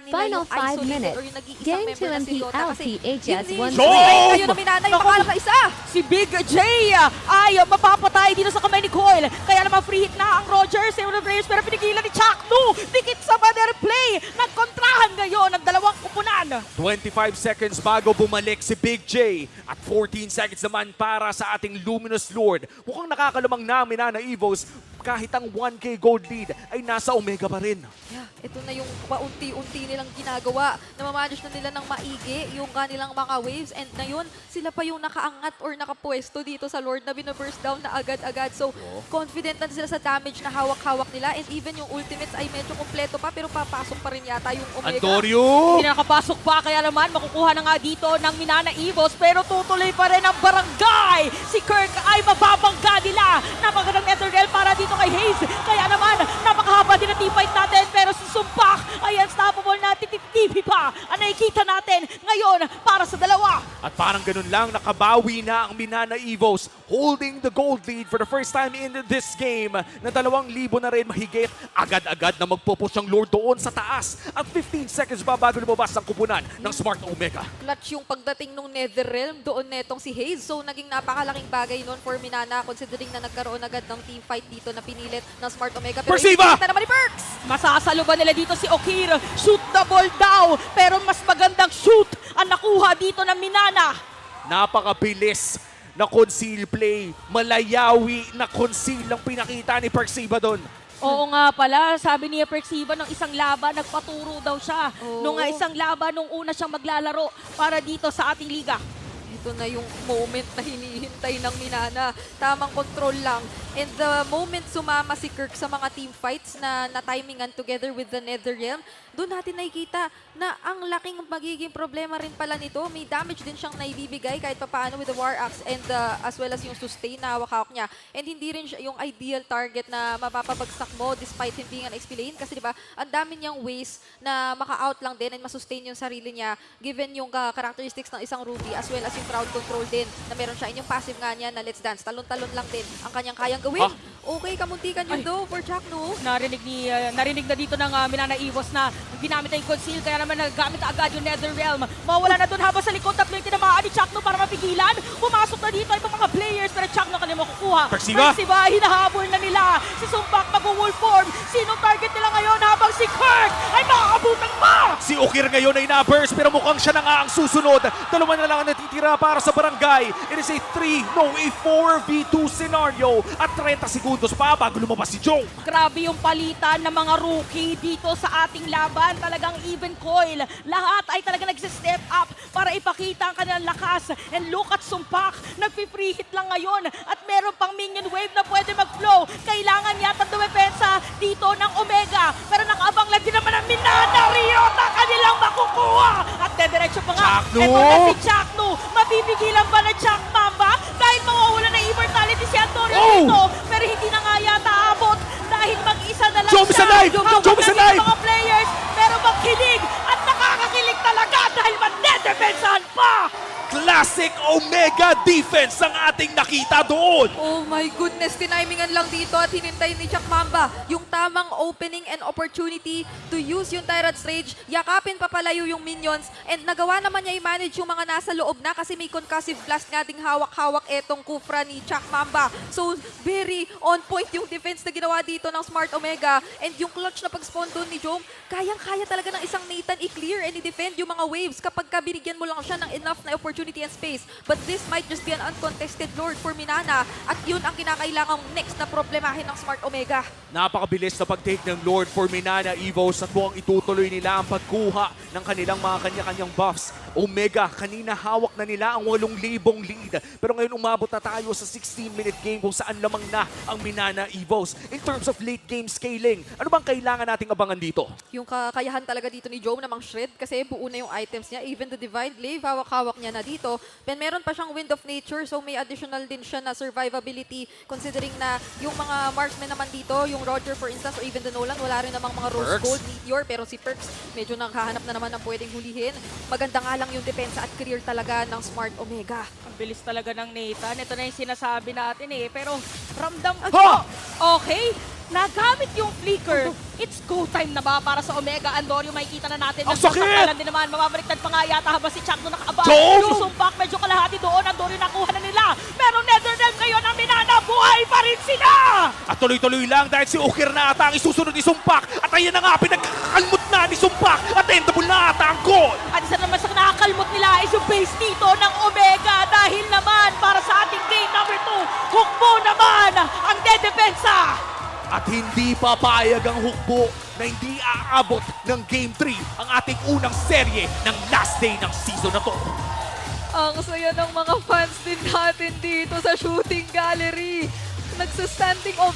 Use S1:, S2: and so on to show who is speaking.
S1: nila
S2: Final
S1: yung
S2: 5
S1: isolated
S2: minutes.
S1: or yung nag-iisang
S2: Game
S1: member na si Dota kasi
S2: LPHS
S1: hindi
S2: 1
S1: kayo na minana yung pakalat na isa.
S3: Si Big J ay mapapatay dito sa kamay ni Coil. Kaya naman free hit na ang Rogers. Yung players pero pinigilan ni Chaknu. Dikit sa banner play. Nagkontrahan ngayon ang dalawang kupunan.
S4: 25 seconds bago bumalik si Big J at 14 seconds naman para sa ating Luminous Lord. Mukhang nakakalamang namin na Evos kahit ang 1K gold lead ay nasa Omega pa rin.
S1: Yeah, ito na yung paunti-unti nilang ginagawa. Namamanage na nila ng maigi yung kanilang mga waves and ngayon sila pa yung nakaangat or nakapwesto dito sa Lord na binaburst down na agad-agad. So confident na sila sa damage na hawak-hawak nila and even yung ultimates ay medyo kompleto pa pero papasok pa rin yata yung Omega.
S4: Antonio!
S3: Hindi na nakapasok pa kaya naman makukuha na nga dito ng Minana Evos pero tutuloy pa rin ang barangay. Si Kirk ay mababangga nila. Napagandang Netherrealm para dito kay Hayes. Kaya naman napakahaba din ang team fight natin pero si Sumpak ay unstoppable na tititibi pa ang nakikita natin ngayon para sa dalawa.
S4: At parang ganun lang, nakabawi na ang Minana Evos holding the gold lead for the first time in this game na 2,000 na rin mahigit. Agad-agad na magpupush ang Lord doon sa taas. At 15 seconds ba bago lumabas ang kupunan ng Smart Omega.
S1: Clutch yung pagdating ng Netherrealm doon netong si Hayes. So naging napakalaking bagay noon for Minana considering na nagkaroon agad ng team fight dito na pinilit ng Smart Omega. Pero
S4: Persiva!
S1: inikita naman ni Perks!
S3: Masasaluban nila dito si Okir. Shoot the ball daw. Pero mas magandang shoot ang nakuha dito ng Minana.
S4: Napakabilis na conceal play. Malayawi na conceal ang pinakita ni Persiva doon.
S3: Oo nga pala, sabi ni Perxiva nung isang laban, nagpaturo daw siya.
S1: Oo.
S3: Nung isang laban, nung una siyang maglalaro para dito sa ating liga.
S1: Ito na yung moment na hinihintay ng Minana. Tamang control lang. And the moment sumama si Kirk sa mga team fights na na-timingan together with the Netherrealm, doon natin nakikita na ang laking magiging problema rin pala nito. May damage din siyang naibibigay kahit papaano with the War Axe and as well as yung sustain na hawak-hawak niya. And hindi rin siya yung ideal target na mapapabagsak mo despite hindi nga na-explain. Kasi diba, ang dami niyang ways na maka-out lang din and masustain yung sarili niya given yung characteristics ng isang Ruby as well as yung crowd control din na meron siya. Yung passive nga niya na Let's Dance. Talon-talon lang din ang kanyang kayang gawin. Okay, kamuntikan yun do for Chaknu.
S3: Narinig na dito ng Minana Evos na ginamit na yung conceal, kaya naman nagamit na agad yung Netherrealm. Mawala na doon habang sa likod, tatlo yung tinamaan ni Chaknu para mapigilan. Pumasok na dito ibang mga players, pero Chaknu kanina makukuha.
S4: Persiva!
S3: Hinahabol na nila. Si Sumpak mag-wolf form. Sinong target nila ngayon habang si Kirk ay makakabutan pa?
S4: Si Okir ngayon ay na-burst pero mukhang siya na nga ang susunod. Dalawa na lang ang natitira para sa barangay. It is a 4v2 scenario at 30 segundos pa bago lumabas si Joe.
S3: Grabe yung palitan ng mga rookie dito sa ating laban. Talagang even coil. Lahat ay talagang nag-step up para ipakita ang kanilang lakas. And look at Sumpak. Nagpi-free hit lang ngayon. At meron pang minion wave na pwede mag-flow. Kailangan yata dumepensa dito ng Omega. Pero nakaabang lang din naman ang Minana Ryota. Kanilang makukuha. At dediretso pa nga.
S4: Chaknu!
S3: Ito na si Chaknu. Mabibigilan ba ng Chak Mamba? Dahil mawawala na immortality si Antonio dito. Pero hindi na nga yata abot. Dahil mag-isa na lang
S4: Joe is alive! Joe is alive!
S3: Mga players, pero magkilig at nakakakilig talaga dahil manedepensahan pa!
S4: Classic Omega defense ang ating nakita doon.
S1: Oh my goodness, tinimingan lang dito at hinintay ni Chak Mamba yung tamang opening and opportunity to use yung Tyrant's Rage. Yakapin papalayo yung minions and nagawa naman niya i-manage yung mga nasa loob na kasi may concussive blast nga ding hawak-hawak etong Kufra ni Chak Mamba. So very on point yung defense na ginawa dito ng Smart Omega and yung clutch na pag-spawn doon ni Jom, kayang-kaya talaga ng isang Nathan i-clear and i-defend yung mga waves kapag binigyan mo lang siya ng enough na opportunity and space. But this might just be an uncontested Lord for Minana at yun ang kinakailangang next na problemahin ng Smart Omega.
S4: Napakabilis na pag-take ng Lord for Minana Evos at mukhang itutuloy nila ang pagkuha ng kanilang mga kanya-kanyang buffs. Omega, kanina hawak na nila ang 8,000 lead. Pero ngayon umabot na tayo sa 16-minute game kung saan lamang na ang Minana Evos. In terms of late game scaling, ano bang kailangan nating abangan dito?
S1: Yung kakayahan talaga dito ni Jom na mang-shred kasi buo na yung items niya. Even the Divine Glaive, hawak-hawak niya na dito. Then meron pa siyang Wind of Nature so may additional din siya na survivability considering na yung mga marksmen naman dito, yung Roger for instance or even the Nolan, wala rin namang mga Rose
S4: Perks.
S1: Gold, Meteor, pero si Perks medyo naghahanap na naman ng pwedeng hulihin. Maganda nga lang yung depensa at career talaga ng Smart Omega.
S3: Ang bilis talaga ng Nathan. Ito na yung sinasabi natin eh. Pero ramdam
S4: Ha!
S3: Okay, nagamit yung flicker. It's go time na ba para sa Omega? Andorio, makikita na natin.
S4: Ang sakit!
S3: Nagsasakalan din naman. Mamabaliktad pa nga yata habang si Chuck doon nakaabang.
S4: Dome!
S3: Yung sumpak, medyo kalahati doon. Andorio nakuha na nila. Pero Netherrealm ngayon ang minana. Buhay pa rin sila!
S4: At tuloy-tuloy lang dahil si Ukir na ata ang isusunod ni Sumpak. At ayan na nga, pinagkakalmot na ni Sumpak. At endable na ata ang goal.
S3: At isa naman sa nakakalmot nila is yung base dito ng Omega. Dahil naman para sa ating game number 2, Hukbo naman ang dedepensa.
S4: At hindi papayag ang hukbo na hindi aabot ng Game 3 ang ating unang serye ng last day ng season na to.
S1: Ang saya ng mga fans din natin dito sa shooting gallery. Nagsa-standing ovation.